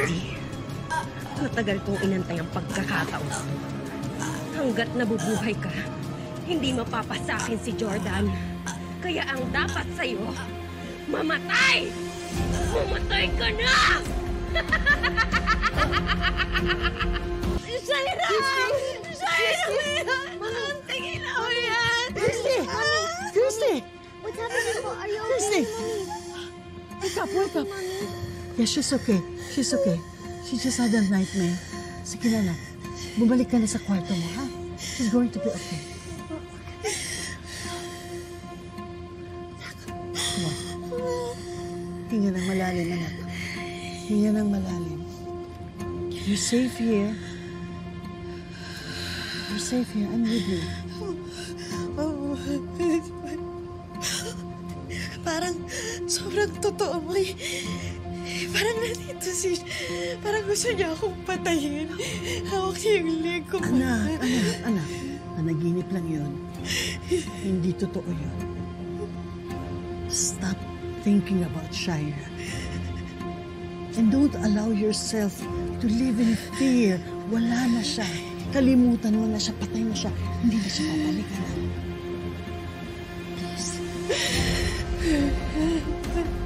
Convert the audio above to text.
Christy, matagal kong inantay ang pagkakataon. Hanggat nabubuhay ka, hindi mapapasakin si Jordan. Kaya ang dapat sa'yo, mamatay! Mamatay ka na! Shaira! Shaira! Tingin ako yan! Christy! Christy! What's happening po? Are you Christy! okay, Wake up, wake up. Yes, she's okay. She's okay. She just had a nightmare. Sige na. Bumalik ka na sa kwarto mo, ha? She's going to be okay. Come on. Hinga ng malalim, anak. Hinga ng malalim. You're safe here. You're safe here. I'm with you. Parang sobrang totoo mo eh. Parang nandito parang gusto niya akong patayin. Hawak niya yung leg ko. Anak. Panaginip lang yun. Hindi totoo yun. Stop thinking about Shaira. And don't allow yourself to live in fear. Wala na siya. Kalimutan mo na siya. Patay na siya. Hindi na siya babalikan. Please.